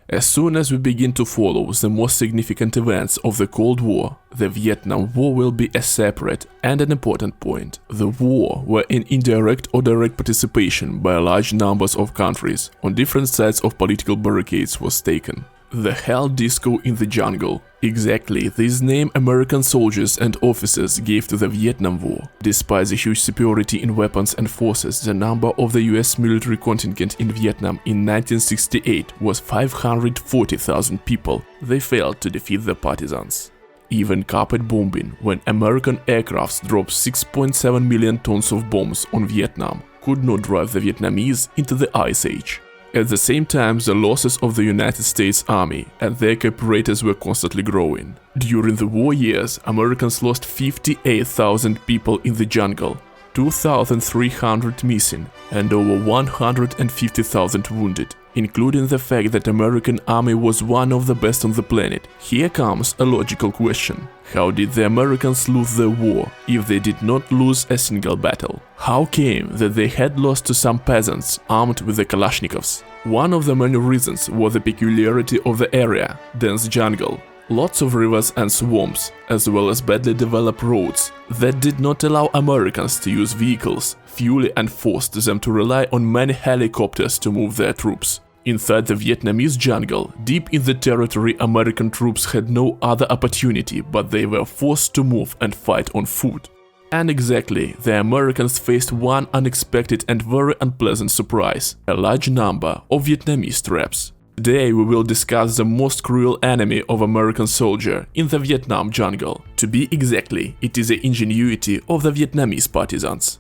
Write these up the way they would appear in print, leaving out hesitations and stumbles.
As soon as we begin to follow the most significant events of the Cold War, the Vietnam War will be a separate and an important point. The war where in indirect or direct participation by large numbers of countries on different sides of political barricades was taken. The Hell Disco in the Jungle. Exactly this name American soldiers and officers gave to the Vietnam War. Despite the huge superiority in weapons and forces, the number of the US military contingent in Vietnam in 1968 was 540,000 people. They failed to defeat the partisans. Even carpet bombing, when American aircrafts dropped 6.7 million tons of bombs on Vietnam, could not drive the Vietnamese into the Ice Age. At the same time, the losses of the United States Army and their cooperators were constantly growing. During the war years, Americans lost 58,000 people in the jungle, 2,300 missing, and over 150,000 wounded, including the fact that American army was one of the best on the planet. Here comes a logical question. How did the Americans lose the war if they did not lose a single battle? How came that they had lost to some peasants armed with the Kalashnikovs? One of the many reasons was the peculiarity of the area, dense jungle, lots of rivers and swamps, as well as badly developed roads that did not allow Americans to use vehicles, fuel and forced them to rely on many helicopters to move their troops. Inside the Vietnamese jungle, deep in the territory, American troops had no other opportunity, but they were forced to move and fight on foot. And exactly, the Americans faced one unexpected and very unpleasant surprise: a large number of Vietnamese traps. Today we will discuss the most cruel enemy of American soldier in the Vietnam jungle. To be exactly, it is the ingenuity of the Vietnamese partisans.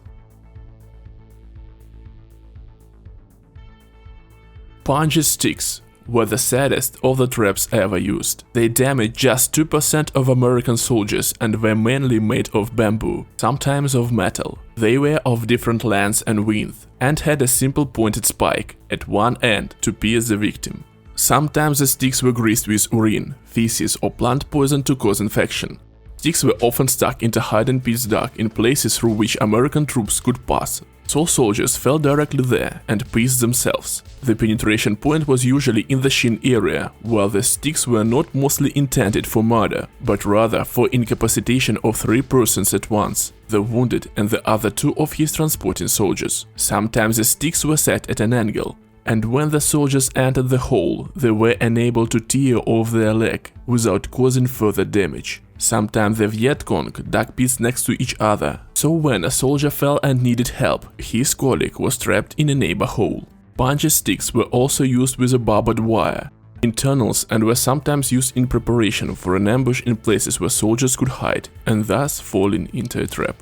Punji sticks were the saddest of the traps ever used. They damaged just 2% of American soldiers and were mainly made of bamboo, sometimes of metal. They were of different lengths and width and had a simple pointed spike at one end to pierce the victim. Sometimes the sticks were greased with urine, feces or plant poison to cause infection. Sticks were often stuck into hiding pits dug in places through which American troops could pass, so soldiers fell directly there and pierced themselves. The penetration point was usually in the shin area, while the sticks were not mostly intended for murder, but rather for incapacitation of 3 persons at once, the wounded and the other 2 of his transporting soldiers. Sometimes the sticks were set at an angle, and when the soldiers entered the hole, they were unable to tear off their leg without causing further damage. Sometimes the Viet Cong dug pits next to each other, so when a soldier fell and needed help, his colleague was trapped in a neighbor hole. Punji sticks were also used with a barbed wire in tunnels and were sometimes used in preparation for an ambush in places where soldiers could hide and thus falling into a trap.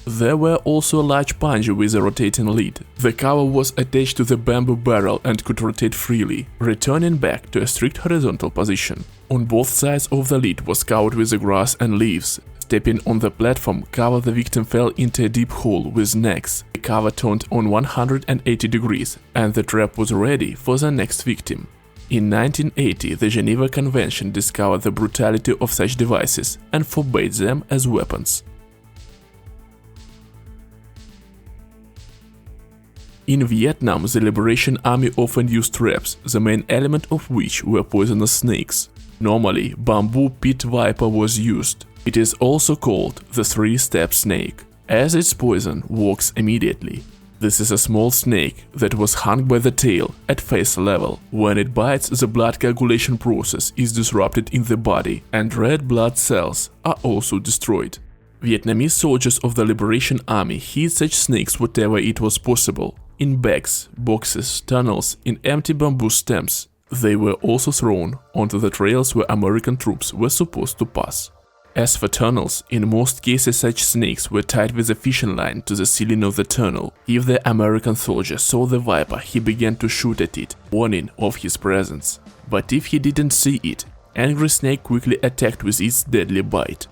There were also a large punji with a rotating lid. The cover was attached to the bamboo barrel and could rotate freely, returning back to a strict horizontal position. On both sides of the lid was covered with the grass and leaves. Stepping on the platform cover, the victim fell into a deep hole with necks. The cover turned on 180 degrees and the trap was ready for the next victim. In 1980, the Geneva Convention discovered the brutality of such devices and forbade them as weapons. In Vietnam, the Liberation Army often used traps, the main element of which were poisonous snakes. Normally, bamboo pit viper was used. It is also called the 3-step snake, as its poison works immediately. This is a small snake that was hung by the tail at face level. When it bites, the blood coagulation process is disrupted in the body and red blood cells are also destroyed. Vietnamese soldiers of the Liberation Army hid such snakes wherever it was possible. In bags, boxes, tunnels, in empty bamboo stems. They were also thrown onto the trails where American troops were supposed to pass. As for tunnels, in most cases such snakes were tied with a fishing line to the ceiling of the tunnel. If the American soldier saw the viper, he began to shoot at it, warning of his presence. But if he didn't see it, angry snake quickly attacked with its deadly bite.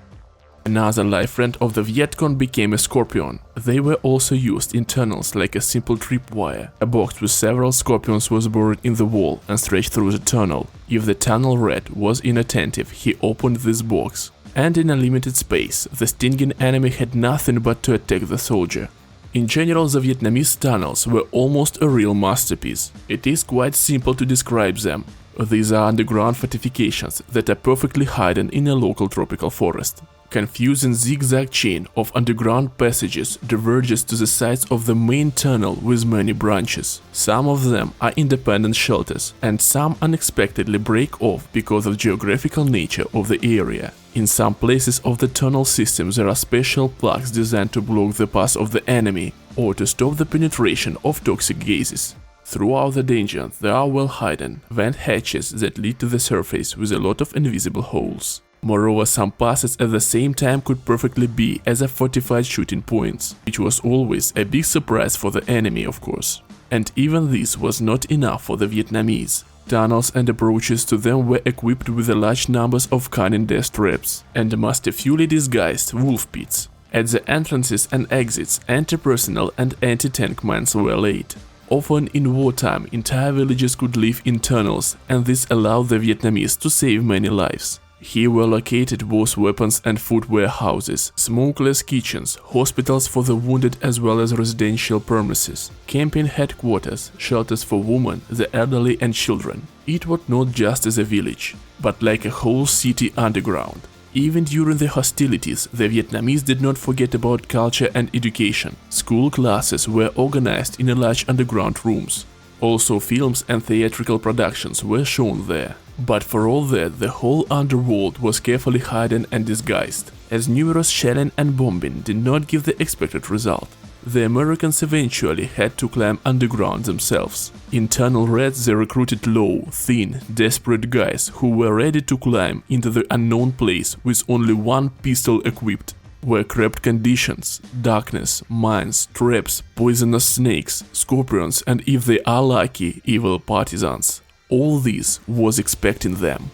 Another life friend of the Viet Cong became a scorpion. They were also used in tunnels like a simple tripwire. A box with several scorpions was buried in the wall and stretched through the tunnel. If the tunnel rat was inattentive, he opened this box, and in a limited space, the stinging enemy had nothing but to attack the soldier. In general, the Vietnamese tunnels were almost a real masterpiece. It is quite simple to describe them. These are underground fortifications that are perfectly hidden in a local tropical forest. Confusing zigzag chain of underground passages diverges to the sides of the main tunnel with many branches. Some of them are independent shelters, and some unexpectedly break off because of geographical nature of the area. In some places of the tunnel system there are special plugs designed to block the path of the enemy or to stop the penetration of toxic gases. Throughout the dungeon there are well-hidden vent hatches that lead to the surface with a lot of invisible holes. Moreover, some passes at the same time could perfectly be as a fortified shooting points, which was always a big surprise for the enemy, of course. And even this was not enough for the Vietnamese. Tunnels and approaches to them were equipped with large numbers of cunning death traps and masterfully disguised wolf pits. At the entrances and exits, anti-personnel and anti-tank mines were laid. Often in wartime, entire villages could live in tunnels, and this allowed the Vietnamese to save many lives. Here were located both weapons and food warehouses, smokeless kitchens, hospitals for the wounded as well as residential premises, camping headquarters, shelters for women, the elderly and children. It was not just as a village, but like a whole city underground. Even during the hostilities, the Vietnamese did not forget about culture and education. School classes were organized in large underground rooms. Also, films and theatrical productions were shown there. But for all that, the whole underworld was carefully hidden and disguised, as numerous shelling and bombing did not give the expected result. The Americans eventually had to climb underground themselves. In Tunnel Rats they recruited low, thin, desperate guys who were ready to climb into the unknown place with only one pistol equipped. Were cramped conditions, darkness, mines, traps, poisonous snakes, scorpions and, if they are lucky, evil partisans. All this was expecting them.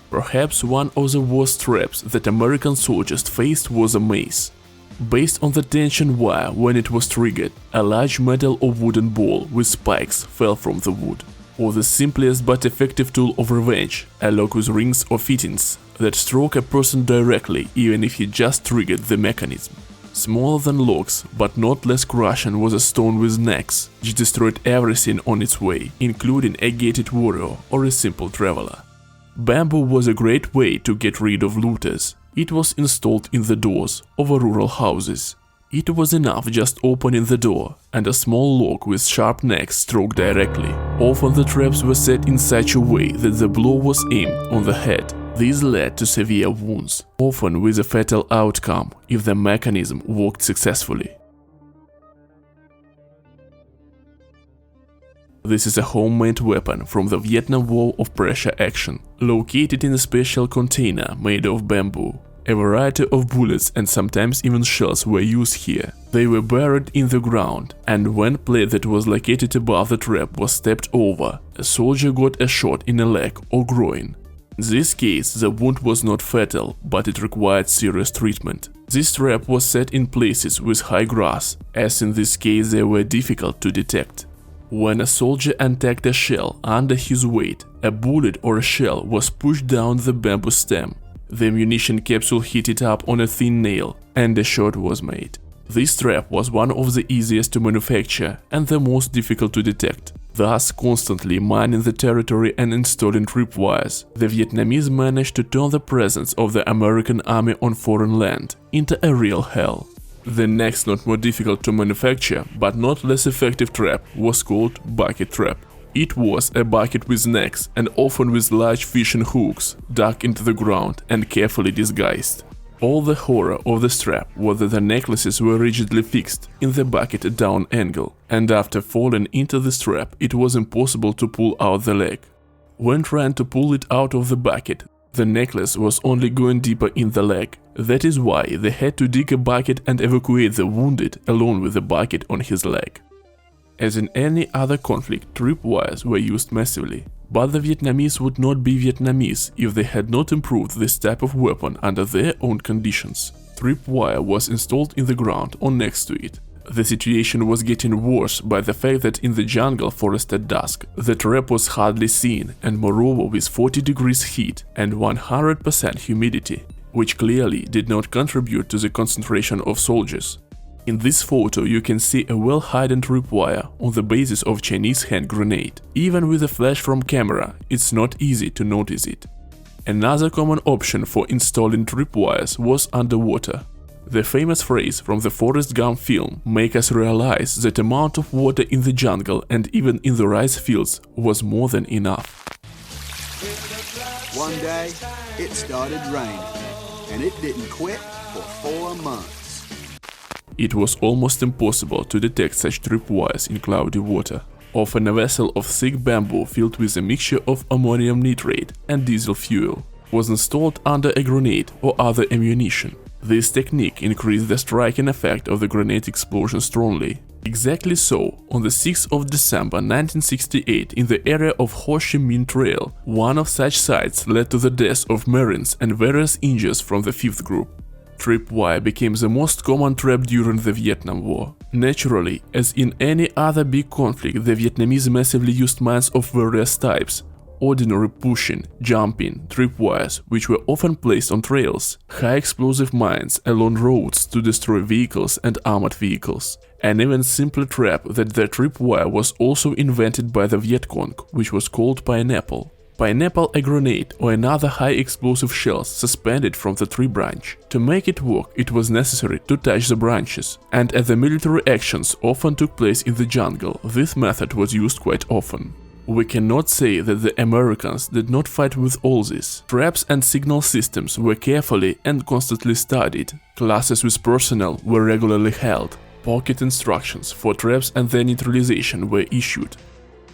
Perhaps one of the worst traps that American soldiers faced was a mace. Based on the tension wire, when it was triggered, a large metal or wooden ball with spikes fell from the wood. Or the simplest but effective tool of revenge, a lock with rings or fittings that struck a person directly even if he just triggered the mechanism. Smaller than locks, but not less crushing, was a stone with necks, which destroyed everything on its way, including a gated warrior or a simple traveler. Bamboo was a great way to get rid of looters. It was installed in the doors of rural houses. It was enough just opening the door, and a small lock with sharp necks struck directly. Often the traps were set in such a way that the blow was aimed on the head. This led to severe wounds, often with a fatal outcome if the mechanism worked successfully. This is a homemade weapon from the Vietnam War of pressure action, located in a special container made of bamboo. A variety of bullets and sometimes even shells were used here. They were buried in the ground, and when plate that was located above the trap was stepped over, a soldier got a shot in a leg or groin. In this case, the wound was not fatal, but it required serious treatment. This trap was set in places with high grass, as in this case they were difficult to detect. When a soldier attacked a shell under his weight, a bullet or a shell was pushed down the bamboo stem. The ammunition capsule hit it up on a thin nail, and a shot was made. This trap was one of the easiest to manufacture and the most difficult to detect. Thus, constantly mining the territory and installing tripwires, the Vietnamese managed to turn the presence of the American army on foreign land into a real hell. The next not more difficult to manufacture, but not less effective trap was called bucket trap. It was a bucket with necks and often with large fishing hooks dug into the ground and carefully disguised. All the horror of the strap was that the necklaces were rigidly fixed in the bucket down angle, and after falling into the strap it was impossible to pull out the leg. When trying to pull it out of the bucket, the necklace was only going deeper in the leg. That is why they had to dig a bucket and evacuate the wounded along with the bucket on his leg. As in any other conflict, tripwires were used massively, but the Vietnamese would not be Vietnamese if they had not improved this type of weapon under their own conditions. Tripwire was installed in the ground or next to it. The situation was getting worse by the fact that in the jungle forest at dusk, the trap was hardly seen, and moreover with 40 degrees heat and 100% humidity, which clearly did not contribute to the concentration of soldiers. In this photo you can see a well-hidden tripwire on the basis of Chinese hand grenade. Even with a flash from camera, it's not easy to notice it. Another common option for installing tripwires was underwater. The famous phrase from the Forrest Gump film make us realize that amount of water in the jungle and even in the rice fields was more than enough. One day, it started raining, and it didn't quit for 4 months. It was almost impossible to detect such tripwires in cloudy water. Often a vessel of thick bamboo filled with a mixture of ammonium nitrate and diesel fuel was installed under a grenade or other ammunition. This technique increased the striking effect of the grenade explosion strongly. Exactly so, on the 6th of December 1968, in the area of Ho Chi Minh Trail, one of such sites led to the deaths of Marines and various injuries from the 5th group. Tripwire became the most common trap during the Vietnam War. Naturally, as in any other big conflict, the Vietnamese massively used mines of various types. Ordinary pushing, jumping, tripwires, which were often placed on trails, high-explosive mines along roads to destroy vehicles and armored vehicles. An even simpler trap that the tripwire was also invented by the Viet Cong, which was called pineapple. Pineapple, a grenade or another high-explosive shells suspended from the tree branch. To make it work, it was necessary to touch the branches, and as the military actions often took place in the jungle, this method was used quite often. We cannot say that the Americans did not fight with all this. Traps and signal systems were carefully and constantly studied. Classes with personnel were regularly held. Pocket instructions for traps and their neutralization were issued.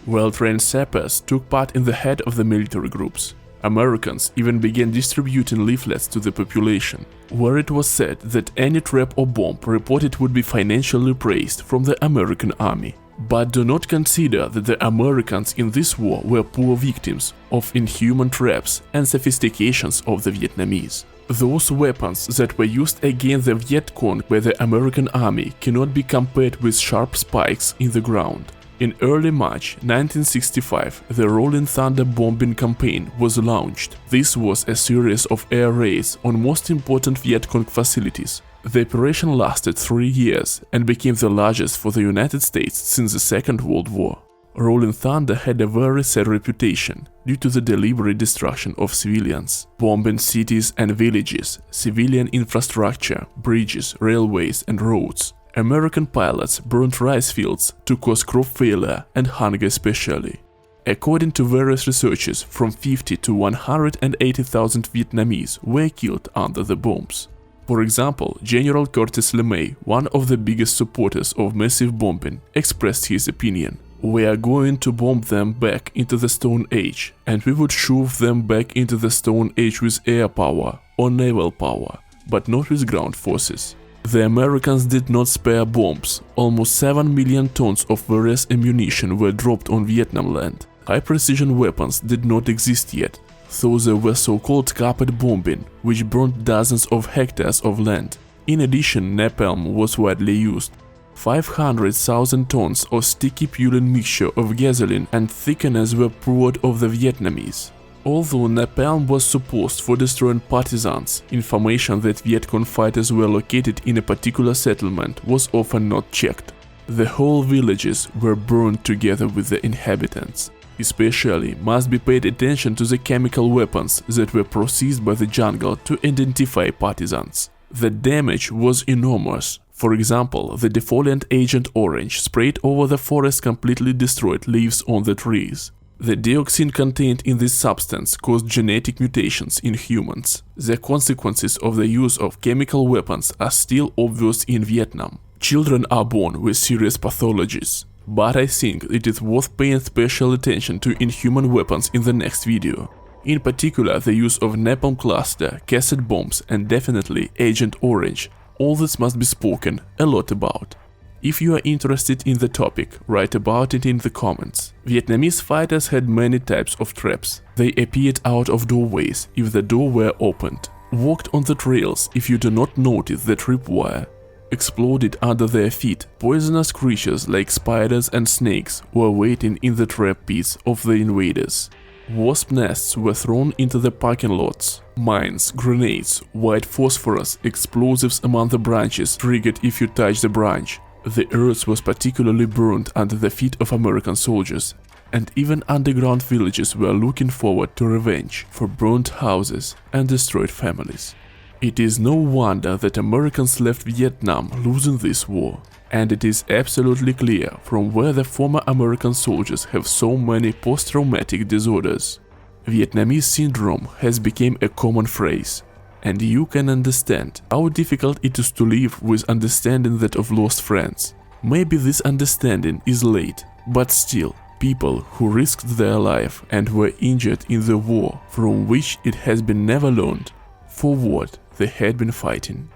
Well-trained sappers took part in the head of the military groups. Americans even began distributing leaflets to the population, where it was said that any trap or bomb reported would be financially praised from the American army. But do not consider that the Americans in this war were poor victims of inhuman traps and sophistications of the Vietnamese. Those weapons that were used against the Viet Cong by the American army cannot be compared with sharp spikes in the ground. In early March 1965, the Rolling Thunder bombing campaign was launched. This was a series of air raids on most important Viet Cong facilities. The operation lasted 3 years and became the largest for the United States since the Second World War. Rolling Thunder had a very sad reputation due to the deliberate destruction of civilians, bombing cities and villages, civilian infrastructure, bridges, railways and roads. American pilots burned rice fields to cause crop failure and hunger especially. According to various researchers, from 50 to 180,000 Vietnamese were killed under the bombs. For example, General Curtis LeMay, one of the biggest supporters of massive bombing, expressed his opinion: "We are going to bomb them back into the Stone Age, and we would shove them back into the Stone Age with air power or naval power, but not with ground forces." The Americans did not spare bombs. Almost 7 million tons of various ammunition were dropped on Vietnam land. High-precision weapons did not exist yet, so there were so-called carpet bombing, which burned dozens of hectares of land. In addition, napalm was widely used. 500,000 tons of sticky Pulin mixture of gasoline and thickeners were poured over the Vietnamese. Although napalm was supposed for destroying partisans, information that Viet Cong fighters were located in a particular settlement was often not checked. The whole villages were burned together with the inhabitants. Especially must be paid attention to the chemical weapons that were processed by the jungle to identify partisans. The damage was enormous. For example, the defoliant agent orange sprayed over the forest completely destroyed leaves on the trees. The dioxin contained in this substance caused genetic mutations in humans. The consequences of the use of chemical weapons are still obvious in Vietnam. Children are born with serious pathologies. But I think it is worth paying special attention to inhuman weapons in the next video. In particular, the use of napalm cluster, cassette bombs and definitely Agent Orange. All this must be spoken a lot about. If you are interested in the topic, write about it in the comments. Vietnamese fighters had many types of traps. They appeared out of doorways if the door were opened, walked on the trails if you do not notice the tripwire, exploded under their feet. Poisonous creatures like spiders and snakes were waiting in the trap pits of the invaders. Wasp nests were thrown into the parking lots. Mines, grenades, white phosphorus, explosives among the branches triggered if you touch the branch. The earth was particularly burned under the feet of American soldiers, and even underground villages were looking forward to revenge for burnt houses and destroyed families. It is no wonder that Americans left Vietnam losing this war, and it is absolutely clear from where the former American soldiers have so many post-traumatic disorders. Vietnamese syndrome has become a common phrase, and you can understand how difficult it is to live with understanding that of lost friends. Maybe this understanding is late, but still, people who risked their life and were injured in the war from which it has been never learned for what they had been fighting.